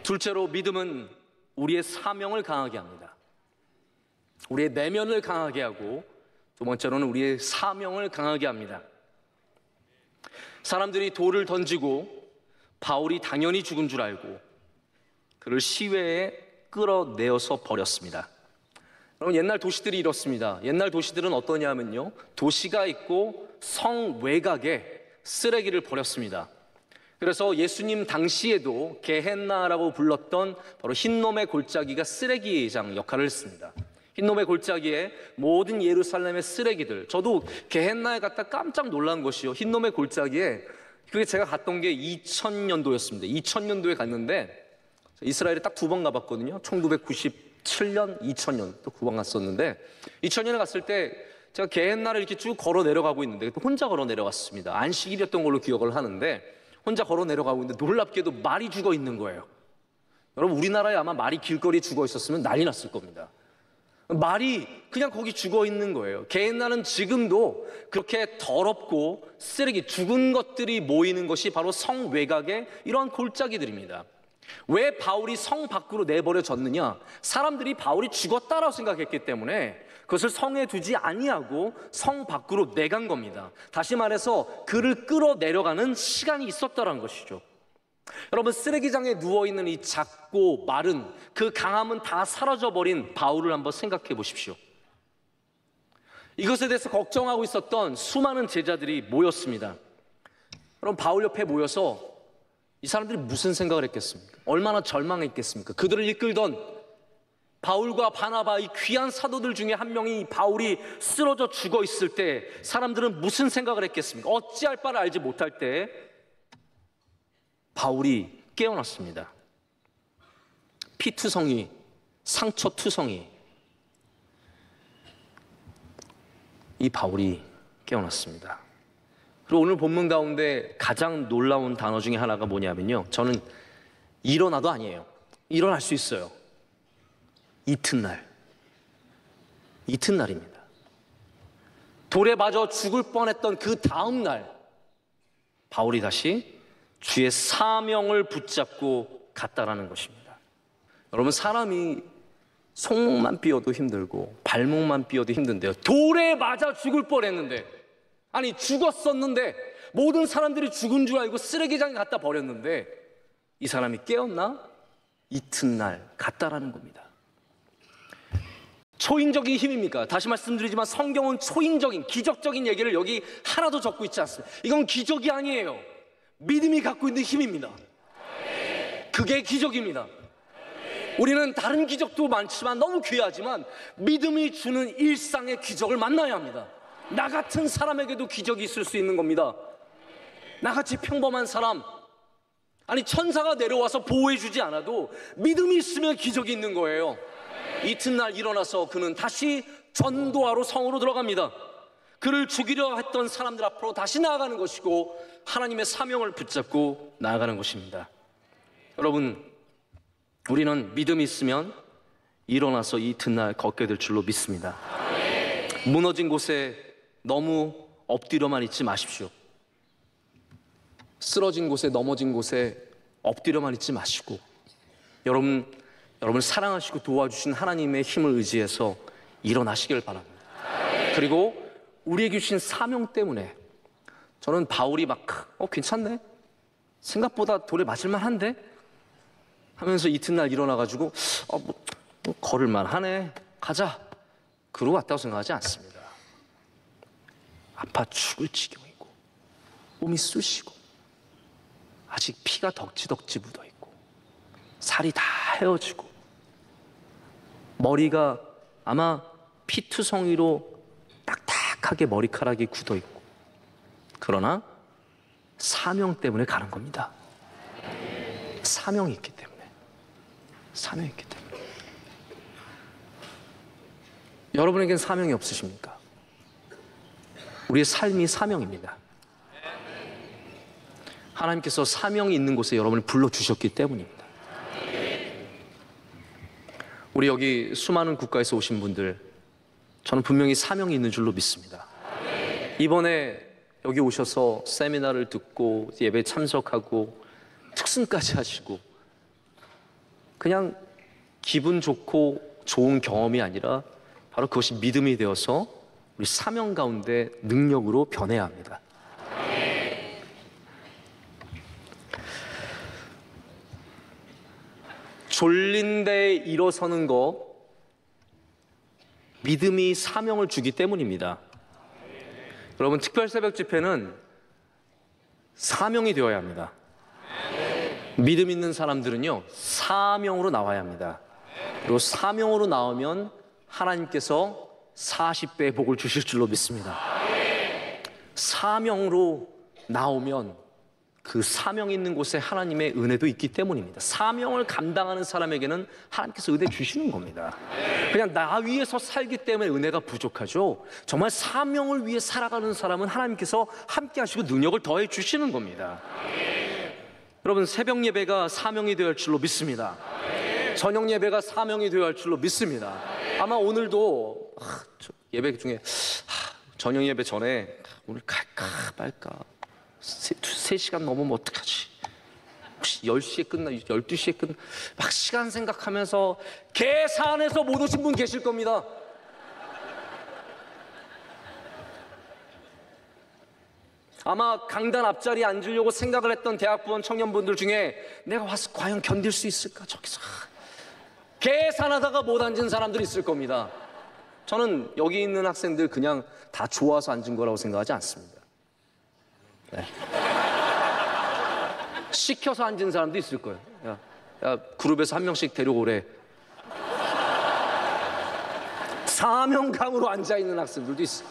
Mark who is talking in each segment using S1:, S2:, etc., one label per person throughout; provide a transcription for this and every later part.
S1: 둘째로 믿음은 우리의 사명을 강하게 합니다. 우리의 내면을 강하게 하고, 두 번째로는 우리의 사명을 강하게 합니다. 사람들이 돌을 던지고 바울이 당연히 죽은 줄 알고 그를 시외에 끌어내어서 버렸습니다. 여러분, 옛날 도시들이 이렇습니다. 옛날 도시들은 어떠냐면요, 도시가 있고 성 외곽에 쓰레기를 버렸습니다. 그래서 예수님 당시에도 게헨나라고 불렀던 바로 흰놈의 골짜기가 쓰레기장 역할을 했습니다. 흰놈의 골짜기에 모든 예루살렘의 쓰레기들, 저도 게헨나에 갔다 깜짝 놀란 것이요, 흰놈의 골짜기에, 그게 제가 갔던 게 2000년도였습니다. 2000년도에 갔는데 이스라엘에 딱 2번 가봤거든요. 1997년, 2000년 또 2번 갔었는데, 2000년에 갔을 때 제가 게헨나를 이렇게 쭉 걸어 내려가고 있는데 혼자 걸어 내려갔습니다. 안식일이었던 걸로 기억을 하는데 혼자 걸어 내려가고 있는데 놀랍게도 말이 죽어 있는 거예요. 여러분, 우리나라에 아마 말이 길거리에 죽어 있었으면 난리 났을 겁니다. 말이 그냥 거기 죽어 있는 거예요. 게헨나는 지금도 그렇게 더럽고 쓰레기, 죽은 것들이 모이는 것이 바로 성 외곽의 이러한 골짜기들입니다. 왜 바울이 성 밖으로 내버려졌느냐? 사람들이 바울이 죽었다라고 생각했기 때문에 그것을 성에 두지 아니하고 성 밖으로 내간 겁니다. 다시 말해서 그를 끌어내려가는 시간이 있었다는 것이죠. 여러분, 쓰레기장에 누워있는 이 작고 마른 그 강함은 다 사라져버린 바울을 한번 생각해 보십시오. 이것에 대해서 걱정하고 있었던 수많은 제자들이 모였습니다. 여러분, 바울 옆에 모여서 이 사람들이 무슨 생각을 했겠습니까? 얼마나 절망했겠습니까? 그들을 이끌던 바울과 바나바, 이 귀한 사도들 중에 한 명이 바울이 쓰러져 죽어 있을 때 사람들은 무슨 생각을 했겠습니까? 어찌할 바를 알지 못할 때 바울이 깨어났습니다. 피투성이, 상처투성이, 이 바울이 깨어났습니다. 그리고 오늘 본문 가운데 가장 놀라운 단어 중에 하나가 뭐냐면요, 저는 일어나도 아니에요. 일어날 수 있어요. 이튿날, 이튿날입니다. 돌에 맞아 죽을 뻔했던 그 다음 날 바울이 다시 주의 사명을 붙잡고 갔다라는 것입니다. 여러분, 사람이 손목만 삐어도 힘들고 발목만 삐어도 힘든데요, 돌에 맞아 죽을 뻔했는데, 아니 죽었었는데 모든 사람들이 죽은 줄 알고 쓰레기장에 갖다 버렸는데 이 사람이 깨었나? 이튿날 갔다라는 겁니다. 초인적인 힘입니까? 다시 말씀드리지만 성경은 초인적인, 기적적인 얘기를 여기 하나도 적고 있지 않습니다. 이건 기적이 아니에요. 믿음이 갖고 있는 힘입니다. 그게 기적입니다. 우리는 다른 기적도 많지만 너무 귀하지만 믿음이 주는 일상의 기적을 만나야 합니다. 나 같은 사람에게도 기적이 있을 수 있는 겁니다. 나같이 평범한 사람, 아니 천사가 내려와서 보호해주지 않아도 믿음이 있으면 기적이 있는 거예요. 이튿날 일어나서 그는 다시 전도하러 성으로 들어갑니다. 그를 죽이려 했던 사람들 앞으로 다시 나아가는 것이고 하나님의 사명을 붙잡고 나아가는 것입니다. 여러분, 우리는 믿음이 있으면 일어나서 이튿날 걷게 될 줄로 믿습니다. 무너진 곳에 너무 엎드려만 있지 마십시오. 쓰러진 곳에, 넘어진 곳에 엎드려만 있지 마시고 여러분을 사랑하시고 도와주신 하나님의 힘을 의지해서 일어나시길 바랍니다. 그리고 우리에게 주신 사명 때문에, 저는 바울이 막 괜찮네, 생각보다 돌에 맞을만 한데 하면서 이튿날 일어나가지고 뭐 걸을만 하네, 가자, 그러고 왔다고 생각하지 않습니다. 아파 죽을 지경이고 몸이 쑤시고 아직 피가 덕지덕지 묻어있고 살이 다 헤어지고 머리가 아마 피투성이로 딱딱하게 머리카락이 굳어있고, 그러나 사명 때문에 가는 겁니다. 사명이 있기 때문에. 사명이 있기 때문에. 여러분에겐 사명이 없으십니까? 우리의 삶이 사명입니다. 하나님께서 사명이 있는 곳에 여러분을 불러주셨기 때문입니다. 우리 여기 수많은 국가에서 오신 분들, 저는 분명히 사명이 있는 줄로 믿습니다. 이번에 여기 오셔서 세미나를 듣고 예배에 참석하고 특승까지 하시고 그냥 기분 좋고 좋은 경험이 아니라 바로 그것이 믿음이 되어서 우리 사명 가운데 능력으로 변해야 합니다. 졸린데 일어서는 것, 믿음이 사명을 주기 때문입니다. 여러분, 특별 새벽 집회는 사명이 되어야 합니다. 믿음 있는 사람들은요, 사명으로 나와야 합니다. 그리고 사명으로 나오면 하나님께서 40배의 복을 주실 줄로 믿습니다. 사명으로 나오면 그 사명 있는 곳에 하나님의 은혜도 있기 때문입니다. 사명을 감당하는 사람에게는 하나님께서 은혜 주시는 겁니다. 그냥 나 위해서 살기 때문에 은혜가 부족하죠. 정말 사명을 위해 살아가는 사람은 하나님께서 함께 하시고 능력을 더해 주시는 겁니다. 여러분, 새벽 예배가 사명이 되어야 할 줄로 믿습니다. 저녁 예배가 사명이 되어야 할 줄로 믿습니다. 아마 오늘도 예배 중에 저녁 예배 전에 오늘 갈까 말까 3시간 넘으면 어떡하지? 혹시 10시에 끝나? 12시에 끝나? 막 시간 생각하면서 계산해서 못 오신 분 계실 겁니다. 아마 강단 앞자리에 앉으려고 생각을 했던 대학부원 청년분들 중에 내가 와서 과연 견딜 수 있을까? 저기서 계산하다가 못 앉은 사람들이 있을 겁니다. 저는 여기 있는 학생들 그냥 다 좋아서 앉은 거라고 생각하지 않습니다. 네. 시켜서 앉은 사람도 있을 거예요. 야, 그룹에서 한 명씩 데려오래. 사명감으로 앉아있는 학생들도 있어요.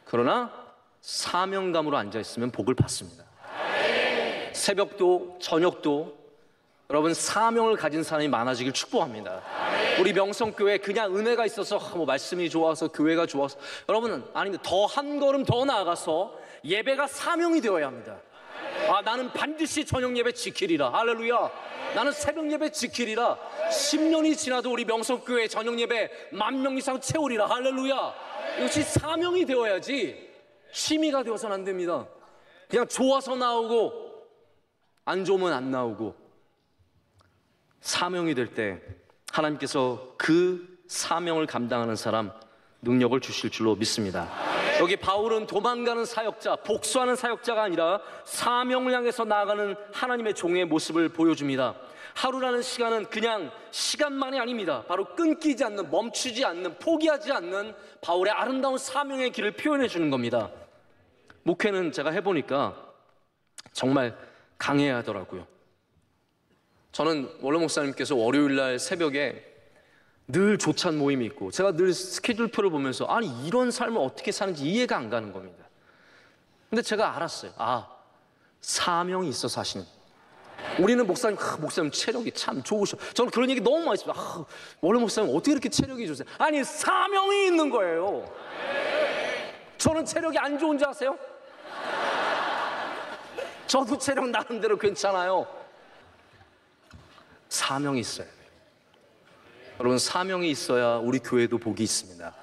S1: 그러나 사명감으로 앉아있으면 복을 받습니다. 새벽도 저녁도 여러분 사명을 가진 사람이 많아지길 축복합니다. 우리 명성교회 그냥 은혜가 있어서 뭐 말씀이 좋아서 교회가 좋아서 여러분은 아닙니다. 더 한 걸음 더 나아가서 예배가 사명이 되어야 합니다. 나는 반드시 저녁 예배 지키리라. 할렐루야. 나는 새벽 예배 지키리라. 10년이 지나도 우리 명성교회 저녁 예배 10,000명 이상 채우리라. 할렐루야. 이것이 사명이 되어야지 취미가 되어서는 안 됩니다. 그냥 좋아서 나오고 안 좋으면 안 나오고. 사명이 될 때 하나님께서 그 사명을 감당하는 사람 능력을 주실 줄로 믿습니다. 여기 바울은 도망가는 사역자, 복수하는 사역자가 아니라 사명을 향해서 나아가는 하나님의 종의 모습을 보여줍니다. 하루라는 시간은 그냥 시간만이 아닙니다. 바로 끊기지 않는, 멈추지 않는, 포기하지 않는 바울의 아름다운 사명의 길을 표현해 주는 겁니다. 목회는 제가 해보니까 정말 강해야 하더라고요. 저는 원로 목사님께서 월요일날 새벽에 늘 조찬 모임이 있고 제가 늘 스케줄표를 보면서 아니 이런 삶을 어떻게 사는지 이해가 안 가는 겁니다. 근데 제가 알았어요. 사명이 있어서 하시는. 우리는 목사님 체력이 참 좋으셔. 저는 그런 얘기 너무 많이 했어요. 원로 목사님 어떻게 이렇게 체력이 좋으세요? 아니 사명이 있는 거예요. 저는 체력이 안 좋은 줄 아세요? 저도 체력 나름대로 괜찮아요. 사명이 있어야 돼요. 여러분, 사명이 있어야 우리 교회도 복이 있습니다.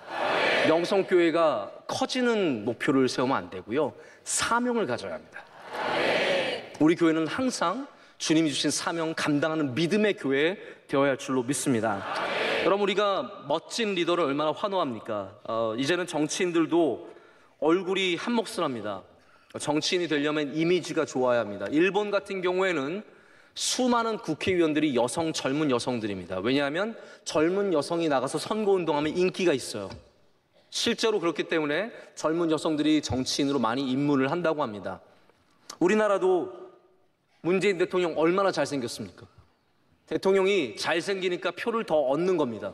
S1: 명성교회가 커지는 목표를 세우면 안 되고요, 사명을 가져야 합니다. 우리 교회는 항상 주님이 주신 사명 감당하는 믿음의 교회 되어야 할 줄로 믿습니다. 여러분, 우리가 멋진 리더를 얼마나 환호합니까? 이제는 정치인들도 얼굴이 한 몫을 합니다. 정치인이 되려면 이미지가 좋아야 합니다. 일본 같은 경우에는 수많은 국회의원들이 젊은 여성들입니다. 왜냐하면 젊은 여성이 나가서 선거운동하면 인기가 있어요. 실제로 그렇기 때문에 젊은 여성들이 정치인으로 많이 입문을 한다고 합니다. 우리나라도 문재인 대통령 얼마나 잘생겼습니까? 대통령이 잘생기니까 표를 더 얻는 겁니다.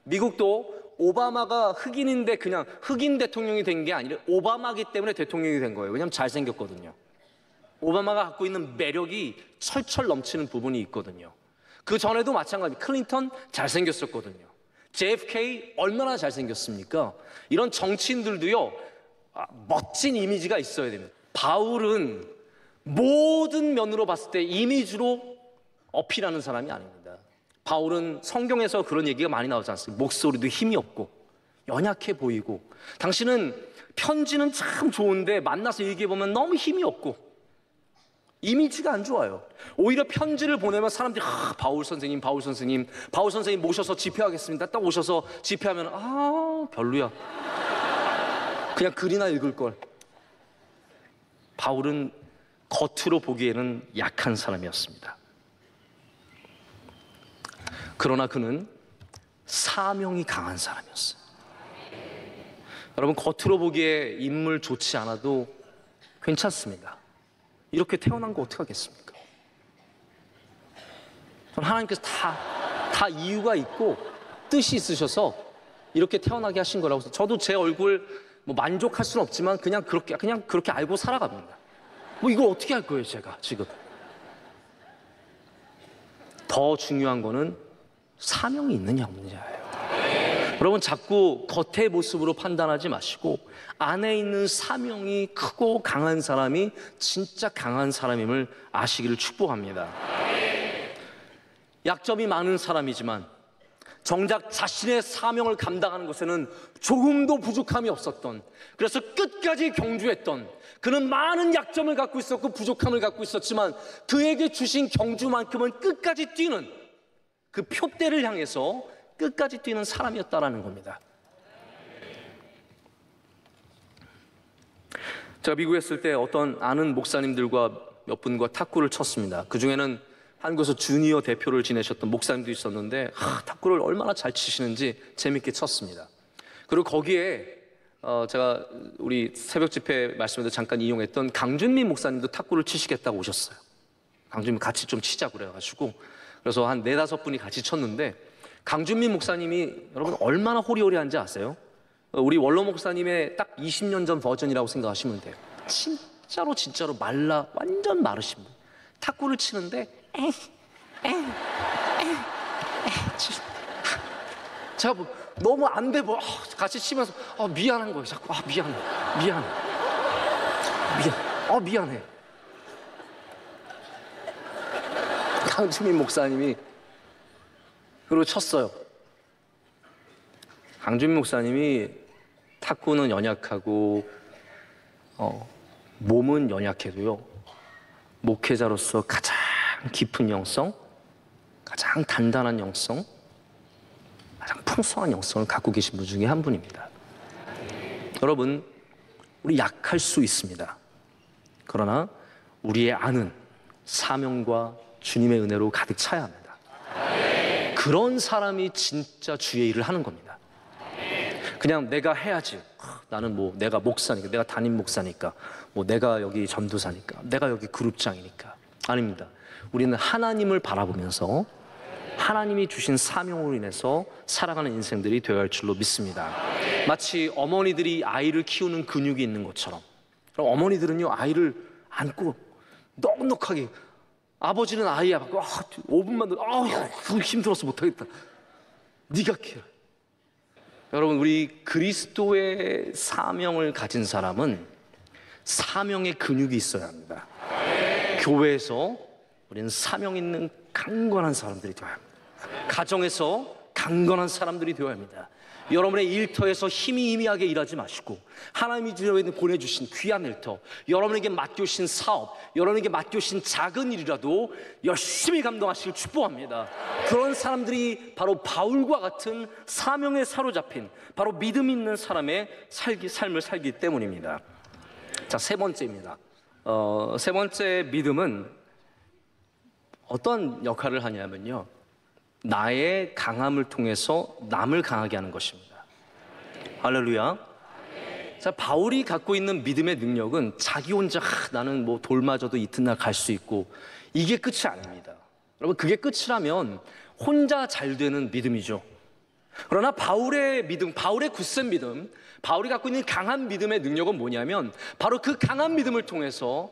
S1: 미국도 오바마가 흑인인데 그냥 흑인 대통령이 된 게 아니라 오바마기 때문에 대통령이 된 거예요. 왜냐하면 잘생겼거든요. 오바마가 갖고 있는 매력이 철철 넘치는 부분이 있거든요. 그 전에도 마찬가지. 클린턴 잘생겼었거든요. JFK 얼마나 잘생겼습니까? 이런 정치인들도요, 멋진 이미지가 있어야 됩니다. 바울은 모든 면으로 봤을 때 이미지로 어필하는 사람이 아닙니다. 바울은 성경에서 그런 얘기가 많이 나오지 않습니까? 목소리도 힘이 없고 연약해 보이고, 당신은 편지는 참 좋은데 만나서 얘기해보면 너무 힘이 없고 이미지가 안 좋아요. 오히려 편지를 보내면 사람들이 바울 선생님 모셔서 집회하겠습니다. 딱 오셔서 집회하면 별로야. 그냥 글이나 읽을 걸. 바울은 겉으로 보기에는 약한 사람이었습니다. 그러나 그는 사명이 강한 사람이었어요. 여러분, 겉으로 보기에 인물 좋지 않아도 괜찮습니다. 이렇게 태어난 거 어떻게 하겠습니까? 저는 하나님께서 다 이유가 있고 뜻이 있으셔서 이렇게 태어나게 하신 거라고 해서 저도 제 얼굴 뭐 만족할 수는 없지만 그냥 그렇게 알고 살아갑니다. 뭐 이걸 어떻게 할 거예요, 제가 지금. 더 중요한 거는 사명이 있느냐 없느냐예요. 여러분, 자꾸 겉의 모습으로 판단하지 마시고 안에 있는 사명이 크고 강한 사람이 진짜 강한 사람임을 아시기를 축복합니다. 약점이 많은 사람이지만 정작 자신의 사명을 감당하는 것에는 조금도 부족함이 없었던, 그래서 끝까지 경주했던, 그는 많은 약점을 갖고 있었고 부족함을 갖고 있었지만 그에게 주신 경주만큼은 끝까지 뛰는, 그 표대를 향해서 끝까지 뛰는 사람이었다라는 겁니다. 제가 미국에 있을 때 어떤 아는 목사님들과 몇 분과 탁구를 쳤습니다. 그 중에는 한국에서 주니어 대표를 지내셨던 목사님도 있었는데 탁구를 얼마나 잘 치시는지 재밌게 쳤습니다. 그리고 거기에 제가 우리 새벽 집회 말씀에도 잠깐 이용했던 강준민 목사님도 탁구를 치시겠다고 오셨어요. 강준민 같이 좀 치자 그래가지고, 그래서 한 4-5분이 같이 쳤는데 강준민 목사님이 여러분 얼마나 호리호리한지 아세요? 우리 원로 목사님의 딱 20년 전 버전이라고 생각하시면 돼요. 진짜로 완전 마르신 분. 탁구를 치는데 제가 뭐 너무 안 돼 뭐 같이 치면서 미안한 거예요. 자꾸 미안해. 강주민 목사님이 그리고 쳤어요. 강주민 목사님이 탁구는 연약하고 몸은 연약해도요, 목회자로서 가장 깊은 영성, 가장 단단한 영성, 가장 풍성한 영성을 갖고 계신 분 중에 한 분입니다. 여러분, 우리 약할 수 있습니다. 그러나 우리의 안은 사명과 주님의 은혜로 가득 차야 합니다. 그런 사람이 진짜 주의 일을 하는 겁니다. 그냥 내가 해야지, 나는 뭐 내가 목사니까, 내가 담임 목사니까, 뭐 내가 여기 전도사니까, 내가 여기 그룹장이니까. 아닙니다. 우리는 하나님을 바라보면서 하나님이 주신 사명으로 인해서 살아가는 인생들이 되어야 할 줄로 믿습니다. 마치 어머니들이 아이를 키우는 근육이 있는 것처럼, 그럼 어머니들은요 아이를 안고 넉넉하게, 아버지는 아이 안고 5분만 더 힘들어서 못하겠다, 네가 키워. 여러분, 우리 그리스도의 사명을 가진 사람은 사명의 근육이 있어야 합니다. 교회에서 우리는 사명 있는 강건한 사람들이 되어야 합니다. 가정에서 강건한 사람들이 되어야 합니다. 여러분의 일터에서 희미하게 일하지 마시고 하나님이 보내주신 귀한 일터, 여러분에게 맡겨주신 사업, 여러분에게 맡겨주신 작은 일이라도 열심히 감당하시길 축복합니다. 그런 사람들이 바로 바울과 같은 사명에 사로잡힌, 바로 믿음 있는 사람의 삶을 살기 때문입니다. 자, 세 번째입니다. 세 번째 믿음은 어떤 역할을 하냐면요, 나의 강함을 통해서 남을 강하게 하는 것입니다. 할렐루야. 자, 바울이 갖고 있는 믿음의 능력은 자기 혼자 나는 뭐 돌 맞아도 이튿날 갈 수 있고, 이게 끝이 아닙니다. 여러분, 그게 끝이라면 혼자 잘 되는 믿음이죠. 그러나 바울의 믿음, 바울의 굳센 믿음, 바울이 갖고 있는 강한 믿음의 능력은 뭐냐면 바로 그 강한 믿음을 통해서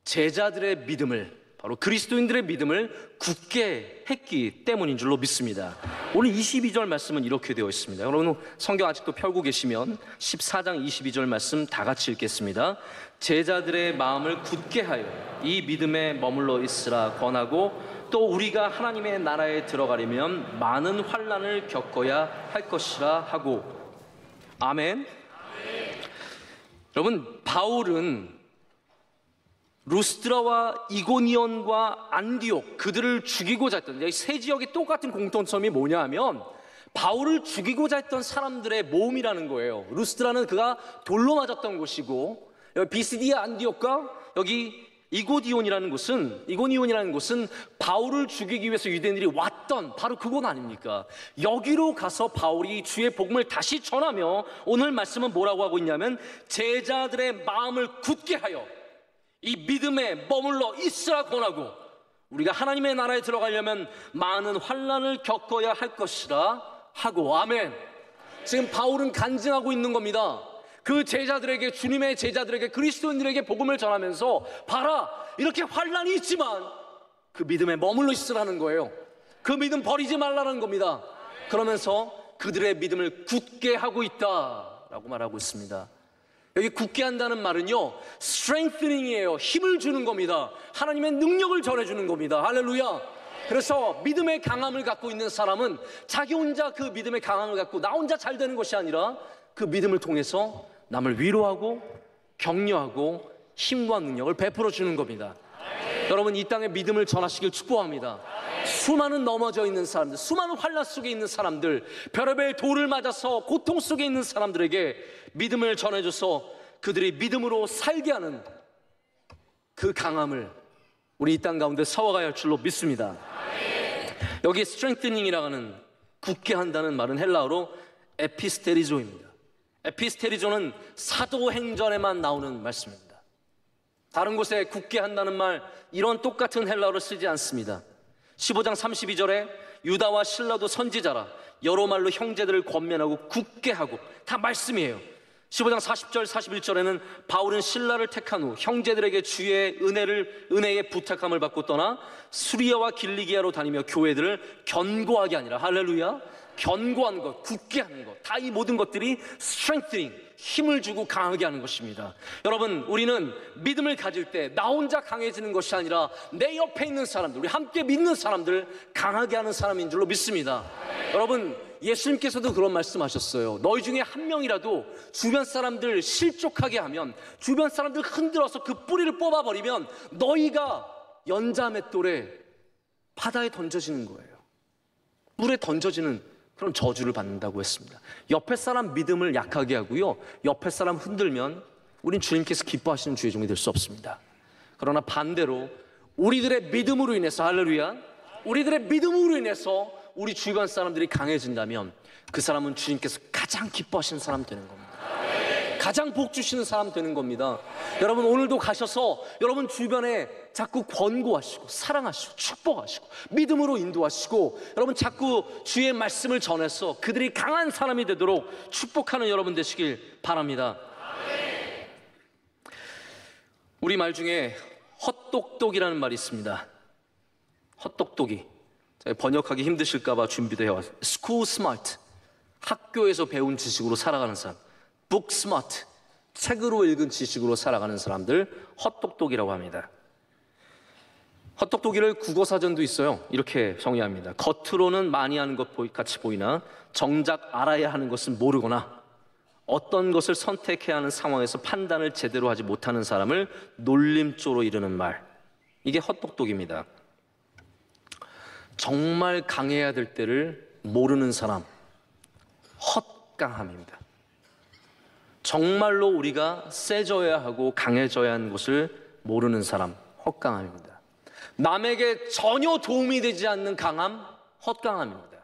S1: 제자들의 믿음을, 바로 그리스도인들의 믿음을 굳게 했기 때문인 줄로 믿습니다. 오늘 22절 말씀은 이렇게 되어 있습니다. 여러분, 성경 아직도 펴고 계시면 14장 22절 말씀 다 같이 읽겠습니다. 제자들의 마음을 굳게 하여 이 믿음에 머물러 있으라 권하고, 또 우리가 하나님의 나라에 들어가려면 많은 환난을 겪어야 할 것이라 하고. 아멘. 여러분, 바울은 루스드라와 이고니온과 안디옥, 그들을 죽이고자 했던, 이 세 지역의 똑같은 공통점이 뭐냐 하면 바울을 죽이고자 했던 사람들의 모음이라는 거예요. 루스드라는 그가 돌로 맞았던 곳이고, 여기 비스디아 안디옥과 여기 이고니온이라는 곳은 바울을 죽이기 위해서 유대인들이 왔던 바로 그곳 아닙니까? 여기로 가서 바울이 주의 복음을 다시 전하며 오늘 말씀은 뭐라고 하고 있냐면 제자들의 마음을 굳게 하여 이 믿음에 머물러 있으라 권하고, 우리가 하나님의 나라에 들어가려면 많은 환난을 겪어야 할 것이라 하고. 아멘. 지금 바울은 간증하고 있는 겁니다. 그 제자들에게, 주님의 제자들에게, 그리스도인들에게 복음을 전하면서 봐라, 이렇게 환난이 있지만 그 믿음에 머물러 있으라는 거예요. 그 믿음 버리지 말라는 겁니다. 그러면서 그들의 믿음을 굳게 하고 있다라고 말하고 있습니다. 여기 굳게 한다는 말은요, strengthening이에요. 힘을 주는 겁니다. 하나님의 능력을 전해주는 겁니다. 할렐루야. 그래서 믿음의 강함을 갖고 있는 사람은 자기 혼자 그 믿음의 강함을 갖고 나 혼자 잘 되는 것이 아니라 그 믿음을 통해서 남을 위로하고 격려하고 힘과 능력을 베풀어 주는 겁니다. 여러분, 이 땅에 믿음을 전하시길 축복합니다. 수많은 넘어져 있는 사람들, 수많은 환난 속에 있는 사람들, 별의별 돌을 맞아서 고통 속에 있는 사람들에게 믿음을 전해줘서 그들이 믿음으로 살게 하는 그 강함을 우리 이 땅 가운데 세워가야 할 줄로 믿습니다. 여기 strengthening이라고 하는, 굳게 한다는 말은 헬라어로 에피스테리조입니다. 에피스테리조는 사도행전에만 나오는 말씀입니다. 다른 곳에 굳게 한다는 말, 이런 똑같은 헬라어를 쓰지 않습니다. 15장 32절에 유다와 실라도 선지자라 여러 말로 형제들을 권면하고 굳게 하고, 다 말씀이에요. 15장 40절 41절에는 바울은 신라를 택한 후 형제들에게 주의 은혜의 부탁함을 받고 떠나 수리아와 길리기아로 다니며 교회들을 견고하게 하니라. 할렐루야. 견고한 것, 굳게 하는 것, 다 이 모든 것들이 strengthening, 힘을 주고 강하게 하는 것입니다. 여러분, 우리는 믿음을 가질 때 나 혼자 강해지는 것이 아니라 내 옆에 있는 사람들, 우리 함께 믿는 사람들을 강하게 하는 사람인 줄로 믿습니다. 여러분, 예수님께서도 그런 말씀하셨어요. 너희 중에 한 명이라도 주변 사람들 실족하게 하면, 주변 사람들 흔들어서 그 뿌리를 뽑아버리면 너희가 연자맷돌에 바다에 던져지는 거예요. 물에 던져지는 그런 저주를 받는다고 했습니다. 옆에 사람 믿음을 약하게 하고요, 옆에 사람 흔들면 우린 주님께서 기뻐하시는 주의 종이 될 수 없습니다. 그러나 반대로 우리들의 믿음으로 인해서, 할렐루야, 우리들의 믿음으로 인해서 우리 주변 사람들이 강해진다면 그 사람은 주님께서 가장 기뻐하시는 사람 되는 겁니다. 가장 복 주시는 사람 되는 겁니다. 여러분, 오늘도 가셔서 여러분 주변에 자꾸 권고하시고 사랑하시고 축복하시고 믿음으로 인도하시고, 여러분 자꾸 주의 말씀을 전해서 그들이 강한 사람이 되도록 축복하는 여러분 되시길 바랍니다. 우리 말 중에 헛똑똑이라는 말이 있습니다. 헛똑똑이, 번역하기 힘드실까봐 준비도 해왔어요. School smart, 학교에서 배운 지식으로 살아가는 사람. Book smart, 책으로 읽은 지식으로 살아가는 사람들, 헛똑똑이라고 합니다. 헛똑똑이를 국어사전도 있어요. 이렇게 정의합니다. 겉으로는 많이 아는 것 같이 보이나 정작 알아야 하는 것은 모르거나 어떤 것을 선택해야 하는 상황에서 판단을 제대로 하지 못하는 사람을 놀림조로 이르는 말, 이게 헛똑똑입니다. 정말 강해야 될 때를 모르는 사람, 헛강함입니다. 정말로 우리가 세져야 하고 강해져야 하는 것을 모르는 사람, 헛강함입니다. 남에게 전혀 도움이 되지 않는 강함, 헛강함입니다.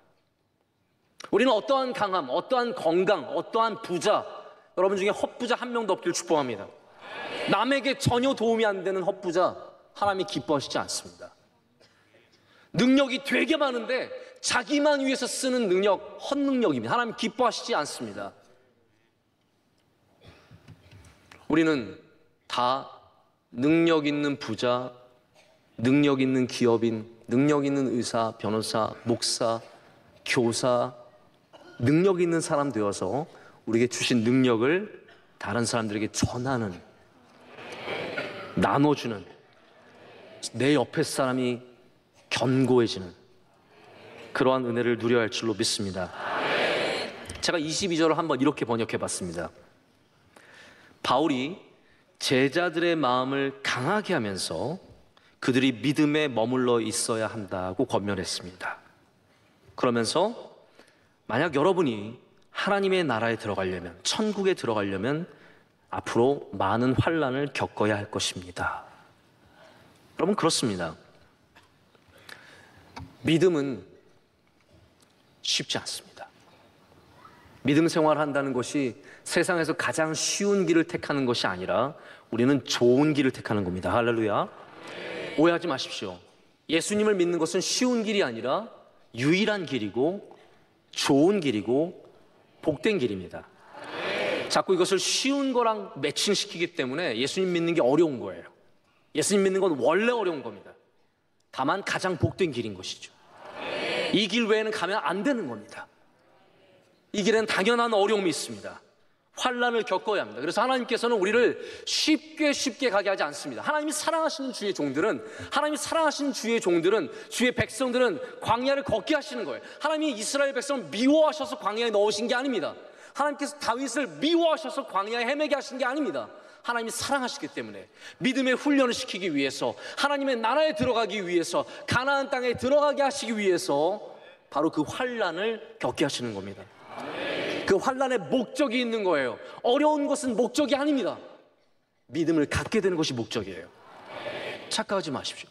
S1: 우리는 어떠한 강함, 어떠한 건강, 어떠한 부자, 여러분 중에 헛부자 한 명도 없길 축복합니다. 남에게 전혀 도움이 안 되는 헛부자, 하나님이 기뻐하시지 않습니다. 능력이 되게 많은데 자기만 위해서 쓰는 능력, 헛능력입니다. 하나님 기뻐하시지 않습니다. 우리는 다 능력 있는 부자, 능력 있는 기업인, 능력 있는 의사, 변호사, 목사, 교사, 능력 있는 사람 되어서 우리에게 주신 능력을 다른 사람들에게 전하는, 나눠주는, 내 옆에 사람이 견고해지는 그러한 은혜를 누려야 할 줄로 믿습니다. 제가 22절을 한번 이렇게 번역해 봤습니다. 바울이 제자들의 마음을 강하게 하면서 그들이 믿음에 머물러 있어야 한다고 권면했습니다. 그러면서 만약 여러분이 하나님의 나라에 들어가려면, 천국에 들어가려면 앞으로 많은 환난을 겪어야 할 것입니다. 여러분, 그렇습니다. 믿음은 쉽지 않습니다. 믿음 생활한다는 것이 세상에서 가장 쉬운 길을 택하는 것이 아니라 우리는 좋은 길을 택하는 겁니다. 할렐루야. 오해하지 마십시오. 예수님을 믿는 것은 쉬운 길이 아니라 유일한 길이고 좋은 길이고 복된 길입니다. 자꾸 이것을 쉬운 거랑 매칭시키기 때문에 예수님 믿는 게 어려운 거예요. 예수님 믿는 건 원래 어려운 겁니다. 다만 가장 복된 길인 것이죠. 이 길 외에는 가면 안 되는 겁니다. 이 길에는 당연한 어려움이 있습니다. 환난을 겪어야 합니다. 그래서 하나님께서는 우리를 쉽게 가게 하지 않습니다. 하나님이 사랑하시는 주의 종들은, 주의 백성들은 광야를 걷게 하시는 거예요. 하나님이 이스라엘 백성을 미워하셔서 광야에 넣으신 게 아닙니다. 하나님께서 다윗을 미워하셔서 광야에 헤매게 하신 게 아닙니다. 하나님이 사랑하시기 때문에 믿음의 훈련을 시키기 위해서, 하나님의 나라에 들어가기 위해서, 가나안 땅에 들어가게 하시기 위해서 바로 그 환난을 겪게 하시는 겁니다. 그 환난의 목적이 있는 거예요. 어려운 것은 목적이 아닙니다. 믿음을 갖게 되는 것이 목적이에요. 착각하지 마십시오.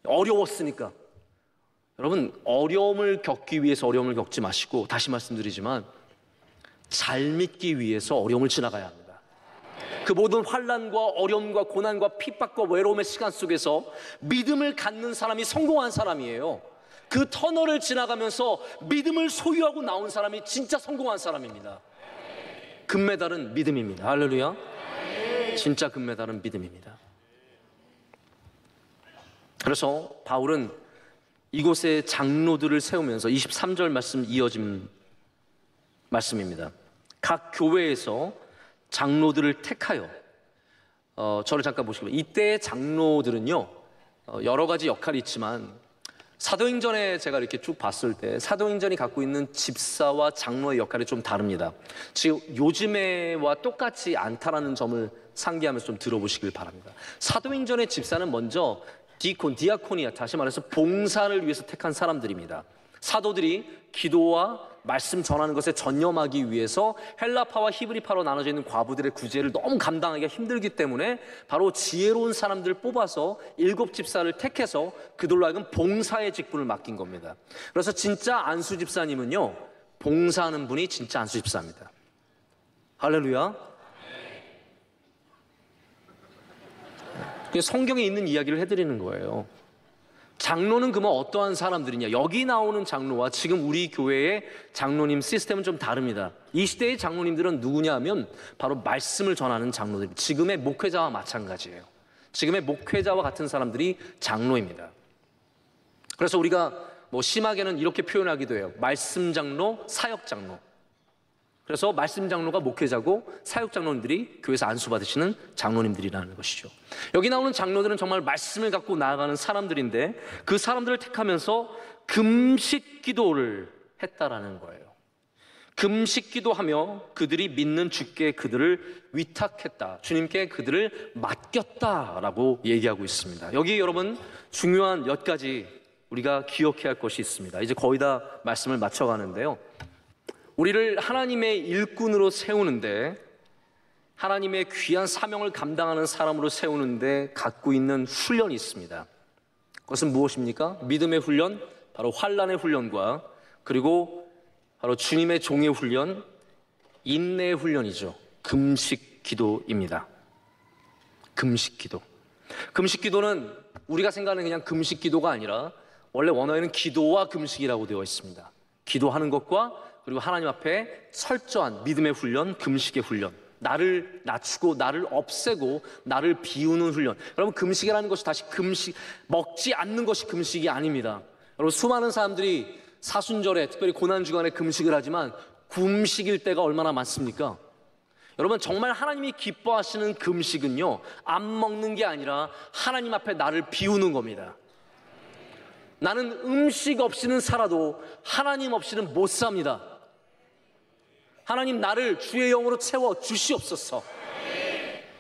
S1: 어려웠으니까. 여러분, 어려움을 겪기 위해서 어려움을 겪지 마시고, 다시 말씀드리지만 잘 믿기 위해서 어려움을 지나가야 합니다. 그 모든 환난과 어려움과 고난과 핍박과 외로움의 시간 속에서 믿음을 갖는 사람이 성공한 사람이에요. 그 터널을 지나가면서 믿음을 소유하고 나온 사람이 진짜 성공한 사람입니다. 금메달은 믿음입니다. 할렐루야. 진짜 금메달은 믿음입니다. 그래서 바울은 이곳에 장로들을 세우면서 23절 말씀 이어진 말씀입니다. 각 교회에서 장로들을 택하여, 저를 잠깐 보시면, 이때의 장로들은요 여러 가지 역할이 있지만 사도행전에 제가 이렇게 쭉 봤을 때 사도행전이 갖고 있는 집사와 장로의 역할이 좀 다릅니다. 지금 요즘에와 똑같지 않다라는 점을 상기하면서 좀 들어보시길 바랍니다. 사도행전의 집사는 먼저 디아코니아, 다시 말해서 봉사를 위해서 택한 사람들입니다. 사도들이 기도와 말씀 전하는 것에 전념하기 위해서 헬라파와 히브리파로 나눠져 있는 과부들의 구제를 너무 감당하기가 힘들기 때문에 바로 지혜로운 사람들을 뽑아서 7 집사를 택해서 그들로 하여금 봉사의 직분을 맡긴 겁니다. 그래서 진짜 안수 집사님은요, 봉사하는 분이 진짜 안수 집사입니다. 할렐루야. 성경에 있는 이야기를 해드리는 거예요. 장로는 그러면 어떠한 사람들이냐? 여기 나오는 장로와 지금 우리 교회의 장로님 시스템은 좀 다릅니다. 이 시대의 장로님들은 누구냐 하면 바로 말씀을 전하는 장로들, 지금의 목회자와 마찬가지예요. 지금의 목회자와 같은 사람들이 장로입니다. 그래서 우리가 심하게는 이렇게 표현하기도 해요. 말씀 장로, 사역 장로. 그래서 말씀 장로가 목회자고 사역 장로님들이 교회에서 안수받으시는 장로님들이라는 것이죠. 여기 나오는 장로들은 정말 말씀을 갖고 나아가는 사람들인데 그 사람들을 택하면서 금식 기도를 했다라는 거예요. 금식 기도하며 그들이 믿는 주께 그들을 위탁했다, 주님께 그들을 맡겼다라고 얘기하고 있습니다. 여기 여러분 중요한 몇 가지 우리가 기억해야 할 것이 있습니다. 이제 거의 다 말씀을 마쳐가는데요, 우리를 하나님의 일꾼으로 세우는데, 하나님의 귀한 사명을 감당하는 사람으로 세우는데 갖고 있는 훈련이 있습니다. 그것은 무엇입니까? 믿음의 훈련, 바로 환난의 훈련과, 그리고 바로 주님의 종의 훈련, 인내의 훈련이죠. 금식 기도입니다. 금식 기도. 금식 기도는 우리가 생각하는 그냥 금식 기도가 아니라 원래 원어에는 기도와 금식이라고 되어 있습니다. 기도하는 것과 그리고 하나님 앞에 철저한 믿음의 훈련, 금식의 훈련, 나를 낮추고 나를 없애고 나를 비우는 훈련. 여러분, 금식이라는 것이 다시 먹지 않는 것이 금식이 아닙니다. 여러분, 수많은 사람들이 사순절에, 특별히 고난주간에 금식을 하지만 굶식일 때가 얼마나 많습니까? 여러분, 정말 하나님이 기뻐하시는 금식은요, 안 먹는 게 아니라 하나님 앞에 나를 비우는 겁니다. 나는 음식 없이는 살아도 하나님 없이는 못 삽니다. 하나님, 나를 주의 영으로 채워 주시옵소서.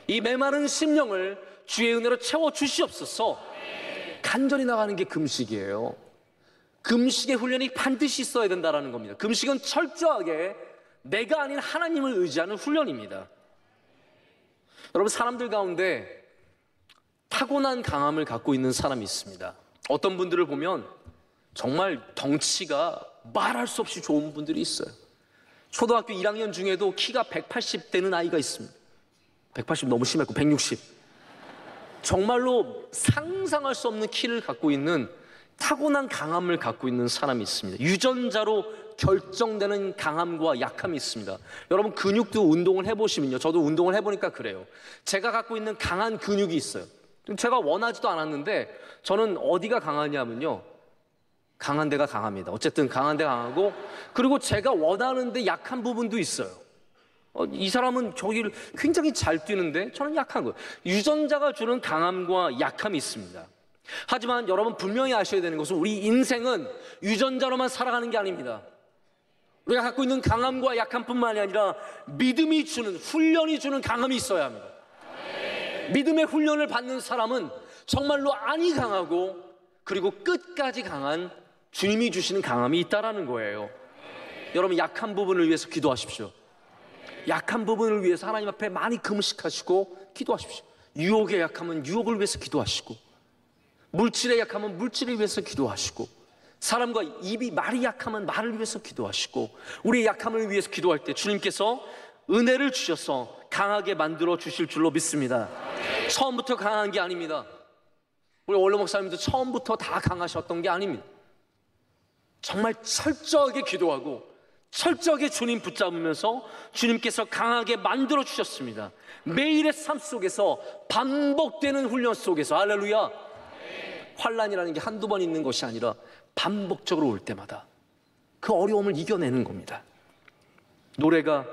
S1: 이 메마른 심령을 주의 은혜로 채워 주시옵소서. 간절히 나가는 게 금식이에요. 금식의 훈련이 반드시 있어야 된다는 겁니다. 금식은 철저하게 내가 아닌 하나님을 의지하는 훈련입니다. 여러분, 사람들 가운데 타고난 강함을 갖고 있는 사람이 있습니다. 어떤 분들을 보면 정말 덩치가 말할 수 없이 좋은 분들이 있어요. 초등학교 1학년 중에도 키가 180 되는 아이가 있습니다. 180 너무 심했고 160. 정말로 상상할 수 없는 키를 갖고 있는 타고난 강함을 갖고 있는 사람이 있습니다. 유전자로 결정되는 강함과 약함이 있습니다. 여러분, 근육도 운동을 해보시면요, 저도 운동을 해보니까 그래요. 제가 갖고 있는 강한 근육이 있어요. 제가 원하지도 않았는데 저는 어디가 강하냐면요, 강한 데가 강합니다. 어쨌든 강한 데가 강하고, 그리고 제가 원하는데 약한 부분도 있어요. 이 사람은 저기를 굉장히 잘 뛰는데 저는 약한 거예요. 유전자가 주는 강함과 약함이 있습니다. 하지만 여러분, 분명히 아셔야 되는 것은 우리 인생은 유전자로만 살아가는 게 아닙니다. 우리가 갖고 있는 강함과 약함뿐만이 아니라 믿음이 주는, 훈련이 주는 강함이 있어야 합니다. 믿음의 훈련을 받는 사람은 정말로 안이 강하고, 그리고 끝까지 강한 주님이 주시는 강함이 있다라는 거예요. 여러분, 약한 부분을 위해서 기도하십시오. 약한 부분을 위해서 하나님 앞에 많이 금식하시고 기도하십시오. 유혹에 약하면 유혹을 위해서 기도하시고, 물질에 약하면 물질을 위해서 기도하시고, 사람과 입이 말이 약하면 말을 위해서 기도하시고, 우리의 약함을 위해서 기도할 때 주님께서 은혜를 주셔서 강하게 만들어 주실 줄로 믿습니다. 처음부터 강한 게 아닙니다. 우리 원로 목사님도 처음부터 다 강하셨던 게 아닙니다. 정말 철저하게 기도하고 철저하게 주님 붙잡으면서 주님께서 강하게 만들어 주셨습니다. 매일의 삶 속에서 반복되는 훈련 속에서, 할렐루야, 환난이라는 게 한두 번 있는 것이 아니라 반복적으로 올 때마다 그 어려움을 이겨내는 겁니다. 노래가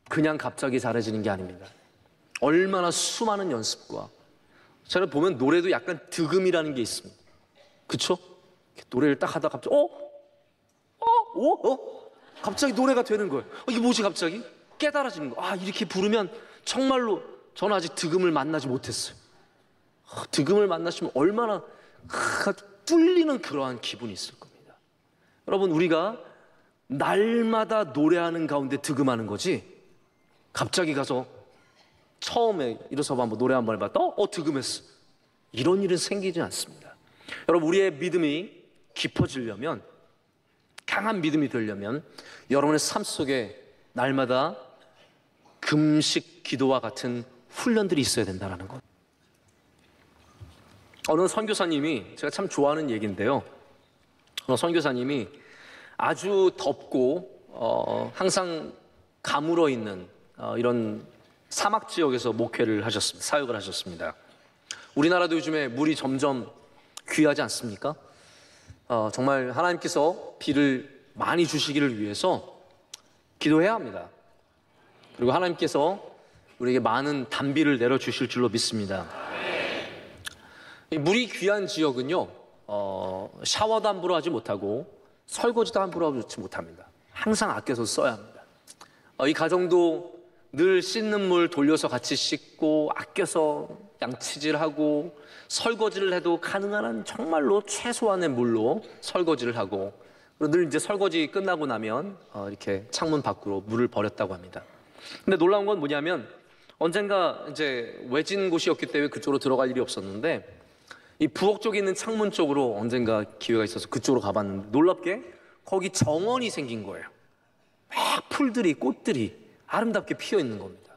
S1: 그냥 갑자기 잘해지는 게 아닙니다. 얼마나 수많은 연습과, 제가 보면 노래도 약간 득음이라는 게 있습니다. 그쵸? 노래를 딱 하다 갑자기 갑자기 노래가 되는 거예요. 이게 뭐지 갑자기? 깨달아지는 거. 이렇게 부르면 정말로, 저는 아직 득음을 만나지 못했어요. 득음을 만나시면 얼마나 뚫리는 그러한 기분이 있을 겁니다. 여러분, 우리가 날마다 노래하는 가운데 득음하는 거지, 갑자기 가서 처음에 일어서서 한번 노래 한번 해봤다, 득음했어, 이런 일은 생기지 않습니다. 여러분, 우리의 믿음이 깊어지려면, 강한 믿음이 되려면 여러분의 삶 속에 날마다 금식 기도와 같은 훈련들이 있어야 된다는 것. 어느 선교사님이, 제가 참 좋아하는 얘기인데요, 어느 선교사님이 아주 덥고 항상 가물어 있는 이런 사막 지역에서 목회를 하셨습니다. 사역을 하셨습니다. 우리나라도 요즘에 물이 점점 귀하지 않습니까? 정말 하나님께서 비를 많이 주시기를 위해서 기도해야 합니다. 그리고 하나님께서 우리에게 많은 단비를 내려주실 줄로 믿습니다. 물이 귀한 지역은요, 샤워도 함부로 하지 못하고 설거지도 함부로 하지 못합니다. 항상 아껴서 써야 합니다. 이 가정도 늘 씻는 물 돌려서 같이 씻고, 아껴서 양치질하고, 설거지를 해도 가능한 한 정말로 최소한의 물로 설거지를 하고, 그리고 늘 이제 설거지 끝나고 나면 이렇게 창문 밖으로 물을 버렸다고 합니다. 근데 놀라운 건 뭐냐면, 언젠가 이제 외진 곳이었기 때문에 그쪽으로 들어갈 일이 없었는데, 이 부엌 쪽에 있는 창문 쪽으로 언젠가 기회가 있어서 그쪽으로 가봤는데, 놀랍게 거기 정원이 생긴 거예요. 막 풀들이, 꽃들이 아름답게 피어 있는 겁니다.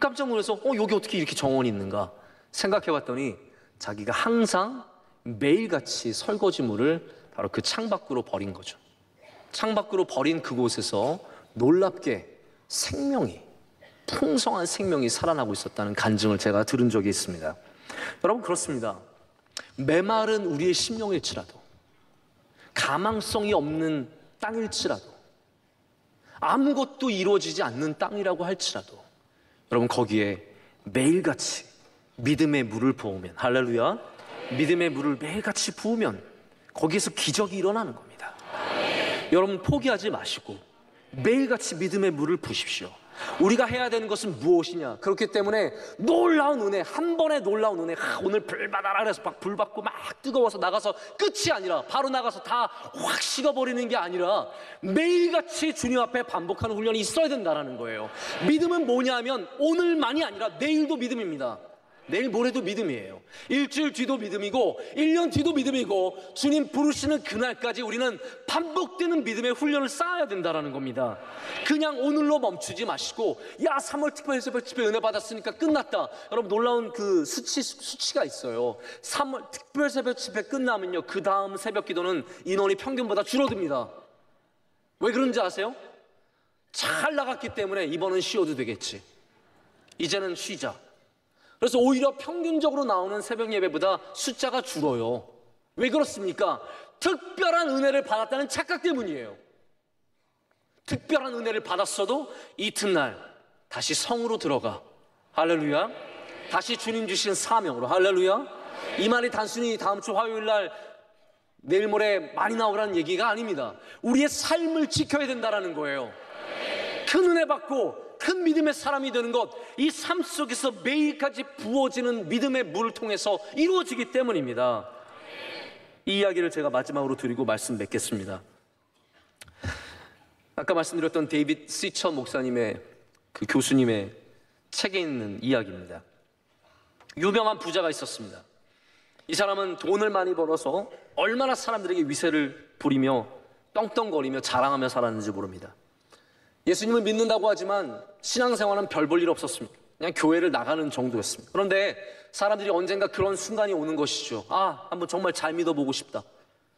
S1: 깜짝 놀라서 여기 어떻게 이렇게 정원이 있는가 생각해 봤더니, 자기가 항상 매일같이 설거지물을 바로 그 창밖으로 버린 거죠. 창밖으로 버린 그곳에서 놀랍게 생명이, 풍성한 생명이 살아나고 있었다는 간증을 제가 들은 적이 있습니다. 여러분, 그렇습니다. 메마른 우리의 심령일지라도, 가망성이 없는 땅일지라도, 아무것도 이루어지지 않는 땅이라고 할지라도, 여러분, 거기에 매일같이 믿음의 물을 부으면, 할렐루야, 믿음의 물을 매일같이 부으면 거기에서 기적이 일어나는 겁니다. 여러분, 포기하지 마시고 매일같이 믿음의 물을 부으십시오. 우리가 해야 되는 것은 무엇이냐? 그렇기 때문에 놀라운 은혜, 한 번의 놀라운 은혜, 오늘 불 받아라 그래서 막 불 받고 막 뜨거워서 나가서 끝이 아니라 바로 나가서 다 확 식어버리는 게 아니라 매일같이 주님 앞에 반복하는 훈련이 있어야 된다는 거예요. 믿음은 뭐냐 하면 오늘만이 아니라 내일도 믿음입니다. 내일 모레도 믿음이에요. 일주일 뒤도 믿음이고 1년 뒤도 믿음이고 주님 부르시는 그날까지 우리는 반복되는 믿음의 훈련을 쌓아야 된다는 겁니다. 그냥 오늘로 멈추지 마시고 3월 특별 새벽 집회 은혜 받았으니까 끝났다. 여러분 놀라운 그 수치가 있어요. 3월 특별 새벽 집회 끝나면요 그 다음 새벽 기도는 인원이 평균보다 줄어듭니다. 왜 그런지 아세요? 잘 나갔기 때문에 이번은 쉬어도 되겠지, 이제는 쉬자. 그래서 오히려 평균적으로 나오는 새벽 예배보다 숫자가 줄어요. 왜 그렇습니까? 특별한 은혜를 받았다는 착각 때문이에요. 특별한 은혜를 받았어도 이튿날 다시 성으로 들어가. 할렐루야. 다시 주님 주신 사명으로. 할렐루야. 이 말이 단순히 다음 주 화요일 날 내일 모레 많이 나오라는 얘기가 아닙니다. 우리의 삶을 지켜야 된다는 거예요. 큰 은혜 받고 큰 믿음의 사람이 되는 것, 이 삶 속에서 매일까지 부어지는 믿음의 물을 통해서 이루어지기 때문입니다. 이 이야기를 제가 마지막으로 드리고 말씀 맺겠습니다. 아까 말씀드렸던 데이빗 시처 목사님의 그 교수님의 책에 있는 이야기입니다. 유명한 부자가 있었습니다. 이 사람은 돈을 많이 벌어서 얼마나 사람들에게 위세를 부리며 떵떵거리며 자랑하며 살았는지 모릅니다. 예수님을 믿는다고 하지만 신앙생활은 별 볼 일 없었습니다. 그냥 교회를 나가는 정도였습니다. 그런데 사람들이 언젠가 그런 순간이 오는 것이죠. 한번 정말 잘 믿어보고 싶다.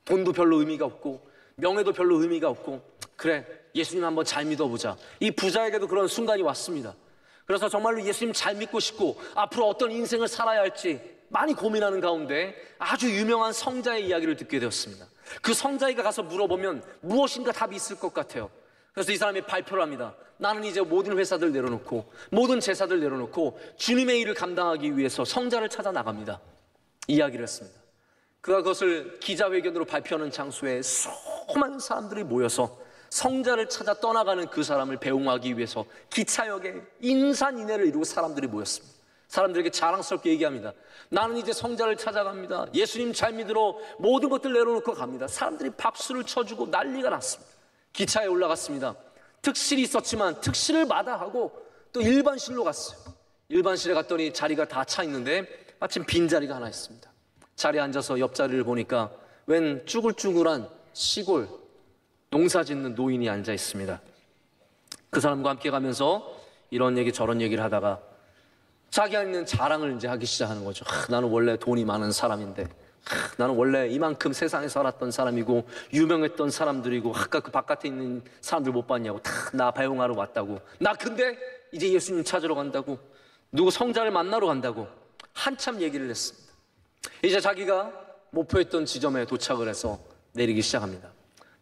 S1: 돈도 별로 의미가 없고 명예도 별로 의미가 없고, 그래 예수님 한번 잘 믿어보자. 이 부자에게도 그런 순간이 왔습니다. 그래서 정말로 예수님 잘 믿고 싶고 앞으로 어떤 인생을 살아야 할지 많이 고민하는 가운데 아주 유명한 성자의 이야기를 듣게 되었습니다. 그 성자에게 가서 물어보면 무엇인가 답이 있을 것 같아요. 그래서 이 사람이 발표를 합니다. 나는 이제 모든 회사들 내려놓고 모든 제사들 내려놓고 주님의 일을 감당하기 위해서 성자를 찾아 나갑니다. 이야기를 했습니다. 그가 그것을 기자회견으로 발표하는 장소에 수많은 사람들이 모여서 성자를 찾아 떠나가는 그 사람을 배웅하기 위해서 기차역에 인산인해를 이루고 사람들이 모였습니다. 사람들에게 자랑스럽게 얘기합니다. 나는 이제 성자를 찾아갑니다. 예수님 잘 믿으러 모든 것들 내려놓고 갑니다. 사람들이 박수를 쳐주고 난리가 났습니다. 기차에 올라갔습니다. 특실이 있었지만 특실을 마다하고 또 일반실로 갔어요. 일반실에 갔더니 자리가 다 차 있는데 마침 빈 자리가 하나 있습니다. 자리에 앉아서 옆자리를 보니까 웬 쭈글쭈글한 시골 농사 짓는 노인이 앉아 있습니다. 그 사람과 함께 가면서 이런 얘기 저런 얘기를 하다가 자기가 있는 자랑을 이제 하기 시작하는 거죠. 나는 원래 돈이 많은 사람인데, 나는 원래 이만큼 세상에 살았던 사람이고 유명했던 사람들이고, 아까 그 바깥에 있는 사람들 못 봤냐고, 다 나 배웅하러 왔다고, 나 근데 이제 예수님 찾으러 간다고, 누구 성자를 만나러 간다고 한참 얘기를 했습니다. 이제 자기가 목표했던 지점에 도착을 해서 내리기 시작합니다.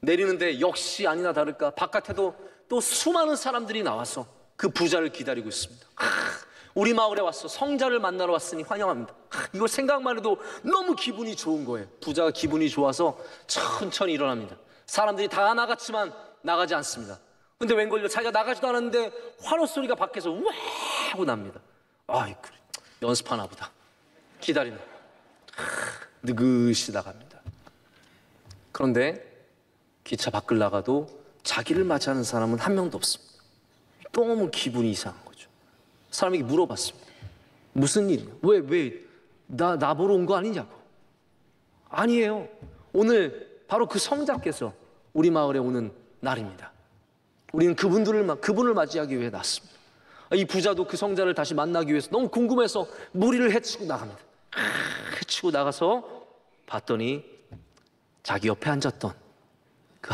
S1: 내리는데 역시 아니나 다를까 바깥에도 또 수많은 사람들이 나와서 그 부자를 기다리고 있습니다. 우리 마을에 왔어, 성자를 만나러 왔으니 환영합니다. 이걸 생각만 해도 너무 기분이 좋은 거예요. 부자가 기분이 좋아서 천천히 일어납니다. 사람들이 다 나갔지만 나가지 않습니다. 근데 웬걸요, 자기가 나가지도 않았는데 환호 소리가 밖에서 우와 하고 납니다. 그래, 연습하나 보다. 기다리는 느긋이 나갑니다. 그런데 기차 밖을 나가도 자기를 맞이하는 사람은 한 명도 없습니다. 너무 기분이 이상한 거죠. 사람에게 물어봤습니다. 무슨 일이냐? 나 보러 온 거 아니냐고. 아니에요. 오늘 바로 그 성자께서 우리 마을에 오는 날입니다. 우리는 그분을 맞이하기 위해 났습니다. 이 부자도 그 성자를 다시 만나기 위해서 너무 궁금해서 무리를 헤치고 나갑니다. 헤치고 나가서 봤더니 자기 옆에 앉았던 그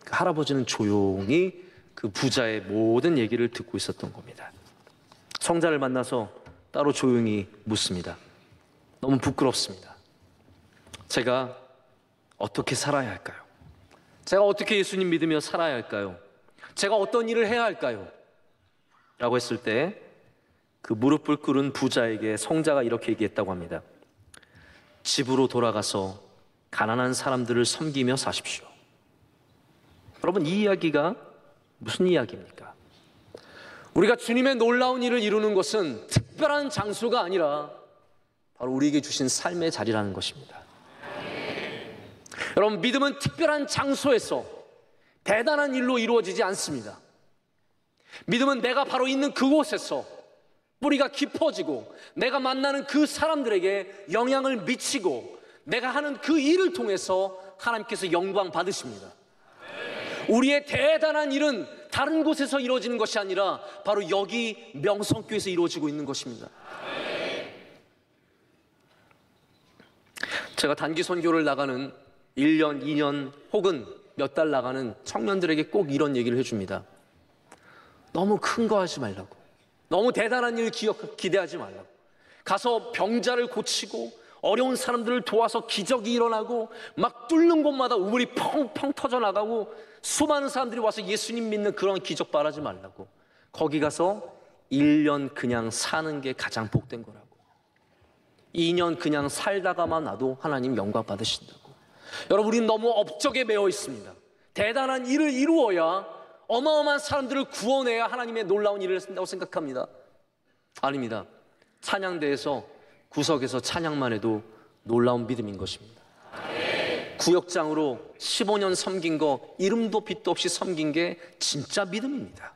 S1: 할아버지는 조용히 그 부자의 모든 얘기를 듣고 있었던 겁니다. 성자를 만나서 따로 조용히 묻습니다. 너무 부끄럽습니다. 제가 어떻게 살아야 할까요? 제가 어떻게 예수님 믿으며 살아야 할까요? 제가 어떤 일을 해야 할까요? 라고 했을 때 그 무릎을 꿇은 부자에게 성자가 이렇게 얘기했다고 합니다. 집으로 돌아가서 가난한 사람들을 섬기며 사십시오. 여러분, 이 이야기가 무슨 이야기입니까? 우리가 주님의 놀라운 일을 이루는 것은 특별한 장소가 아니라 바로 우리에게 주신 삶의 자리라는 것입니다. 여러분, 믿음은 특별한 장소에서 대단한 일로 이루어지지 않습니다. 믿음은 내가 바로 있는 그곳에서 뿌리가 깊어지고 내가 만나는 그 사람들에게 영향을 미치고 내가 하는 그 일을 통해서 하나님께서 영광 받으십니다. 우리의 대단한 일은 다른 곳에서 이루어지는 것이 아니라 바로 여기 명성교회에서 이루어지고 있는 것입니다. 제가 단기 선교를 나가는 1년, 2년 혹은 몇 달 나가는 청년들에게 꼭 이런 얘기를 해줍니다. 너무 큰 거 하지 말라고. 너무 대단한 일 기대하지 말라고. 가서 병자를 고치고 어려운 사람들을 도와서 기적이 일어나고 막 뚫는 곳마다 우물이 펑펑 터져나가고 수많은 사람들이 와서 예수님 믿는 그런 기적 바라지 말라고. 거기 가서 1년 그냥 사는 게 가장 복된 거라고. 2년 그냥 살다가만 놔도 하나님 영광 받으신다고. 여러분, 우리는 너무 업적에 매여 있습니다. 대단한 일을 이루어야, 어마어마한 사람들을 구원해야 하나님의 놀라운 일을 한다고 생각합니다. 아닙니다. 찬양대에서 구석에서 찬양만 해도 놀라운 믿음인 것입니다. 구역장으로 15년 섬긴 거, 이름도 빛도 없이 섬긴 게 진짜 믿음입니다.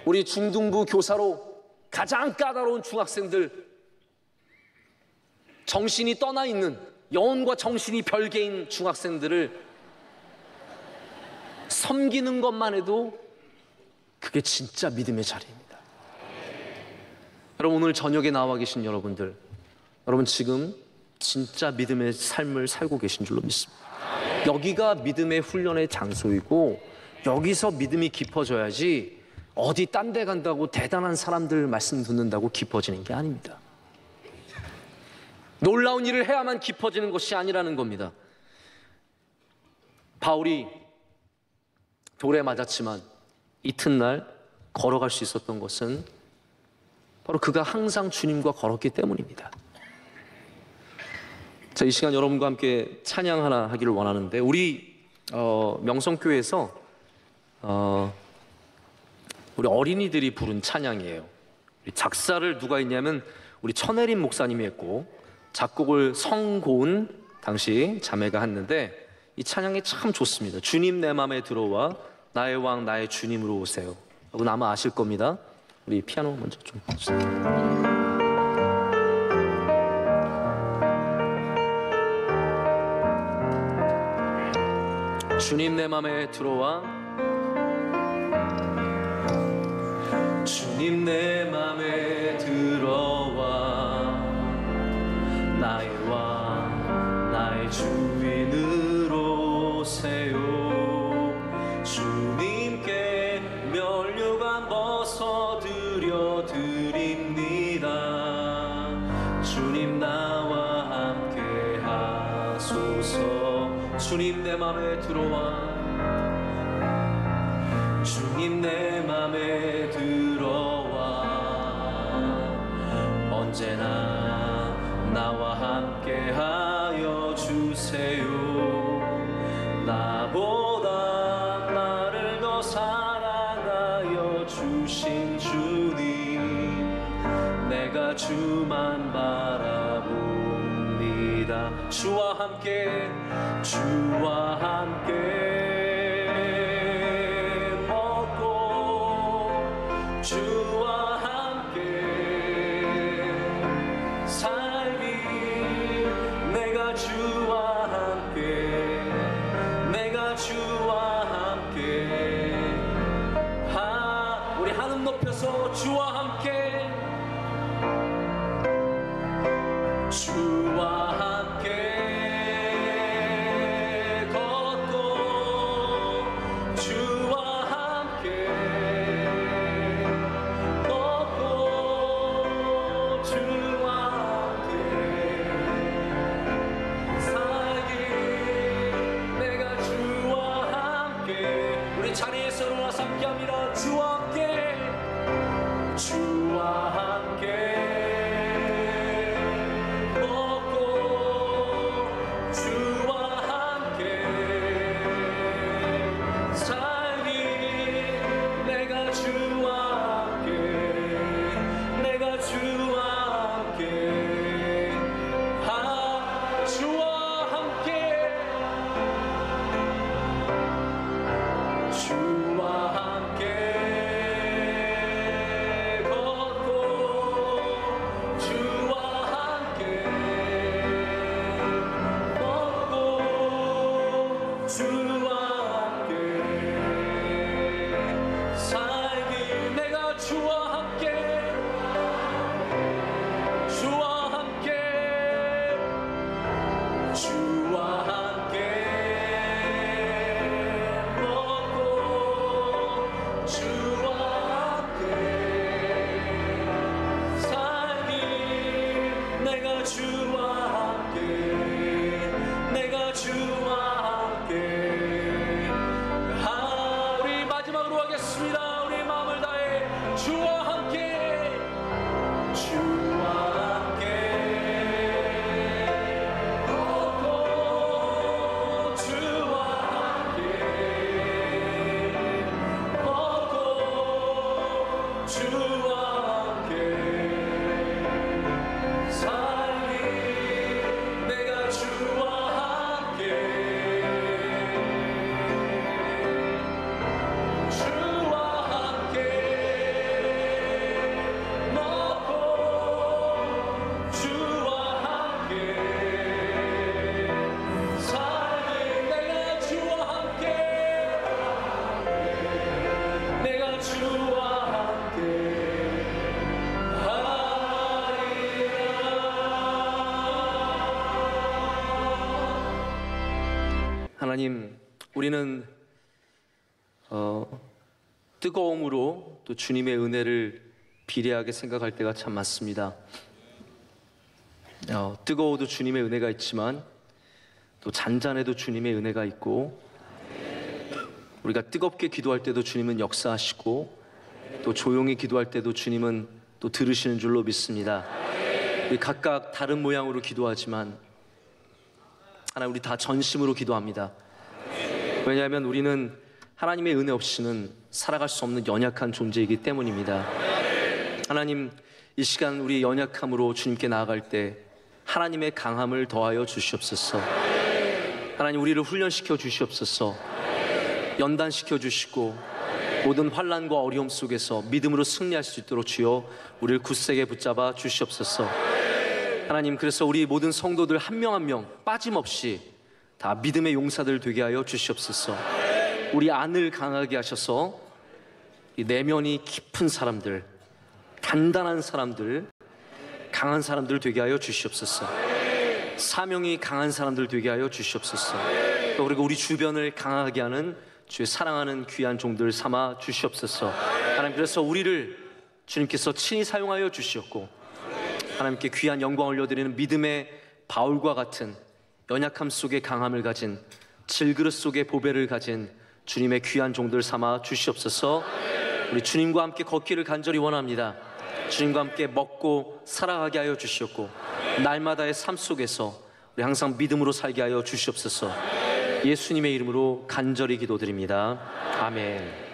S1: 우리 중등부 교사로 가장 까다로운 중학생들, 정신이 떠나 있는, 영혼과 정신이 별개인 중학생들을 섬기는 것만 해도 그게 진짜 믿음의 자리입니다. 여러분, 오늘 저녁에 나와 계신 여러분들, 여러분 지금 진짜 믿음의 삶을 살고 계신 줄로 믿습니다. 여기가 믿음의 훈련의 장소이고, 여기서 믿음이 깊어져야지 어디 딴 데 간다고 대단한 사람들 말씀 듣는다고 깊어지는 게 아닙니다. 놀라운 일을 해야만 깊어지는 것이 아니라는 겁니다. 바울이 돌에 맞았지만 이튿날 걸어갈 수 있었던 것은 바로 그가 항상 주님과 걸었기 때문입니다. 자, 이 시간 여러분과 함께 찬양 하나 하기를 원하는데, 우리 명성교회에서 우리 어린이들이 부른 찬양이에요. 작사를 누가 했냐면 우리 천혜림 목사님이 했고, 작곡을 성고은 당시 자매가 했는데, 이 찬양이 참 좋습니다. 주님 내 맘에 들어와, 나의 왕 나의 주님으로 오세요. 여러분 아마 아실 겁니다. 우리 피아노 먼저 좀 해주세요. 주님 내 맘에 들어와, 주님 내 맘에 들어와, 나의 왕 나의 주인으로 오세요. 주님께 면류관 벗어드려 드립니다. 주님 나와 함께 하소서. 주님 내 맘에 들어와, 주님 내 맘에 들어와, 언제나 나와 함께 하여 주세요. 나보다 나를 더 사랑하여 주신 주님, 내가 주만 바라봅니다. 주와 함께, 주와 함께 먹고, 주와 함께 살기, 내가 주와 함께, 내가 주와 함께 우리 하늘 높여서 주와 함께, 주와 함께 걷고, 주와 함께 걷고, 주와 함께 살기, 내가 주와 함께. 우리 자리에서 일어나서 함께합니다. 주와 함께, 주 주와 함께 내가 주와 함께 우리 마지막으로 하겠습니다. 우리 마음을 다해 주와 함께 주와 함께 걷고 주와 함께 걷고 주와 함께 살리 내가 주와 함께 주와 함께 먹고 주와 함께 살리 내가 주와 함께 내가 주와 함께 하나님, 우리는 뜨거움으로 또 주님의 은혜를 비례하게 생각할 때가 참 많습니다. 뜨거워도 주님의 은혜가 있지만 또 잔잔해도 주님의 은혜가 있고, 우리가 뜨겁게 기도할 때도 주님은 역사하시고 또 조용히 기도할 때도 주님은 또 들으시는 줄로 믿습니다. 우리 각각 다른 모양으로 기도하지만 하나님, 우리 다 전심으로 기도합니다. 왜냐하면 우리는 하나님의 은혜 없이는 살아갈 수 없는 연약한 존재이기 때문입니다. 하나님, 이 시간 우리 연약함으로 주님께 나아갈 때 하나님의 강함을 더하여 주시옵소서. 하나님, 우리를 훈련시켜 주시옵소서. 연단시켜 주시고 모든 환난과 어려움 속에서 믿음으로 승리할 수 있도록 주여 우리를 굳세게 붙잡아 주시옵소서. 하나님, 그래서 우리 모든 성도들 한 명 한 명 빠짐없이 다 믿음의 용사들 되게 하여 주시옵소서. 우리 안을 강하게 하셔서 이 내면이 깊은 사람들, 단단한 사람들, 강한 사람들 되게 하여 주시옵소서. 사명이 강한 사람들 되게 하여 주시옵소서. 또 그리고 우리 주변을 강하게 하는 주의 사랑하는 귀한 종들 삼아 주시옵소서. 하나님, 그래서 우리를 주님께서 친히 사용하여 주시었고 하나님께 귀한 영광을 올려드리는 믿음의 바울과 같은 연약함 속에 강함을 가진 질그릇 속에 보배를 가진 주님의 귀한 종들 삼아 주시옵소서. 우리 주님과 함께 걷기를 간절히 원합니다. 주님과 함께 먹고 살아가게 하여 주시옵고 날마다의 삶 속에서 우리 항상 믿음으로 살게 하여 주시옵소서. 예수님의 이름으로 간절히 기도드립니다. 아멘.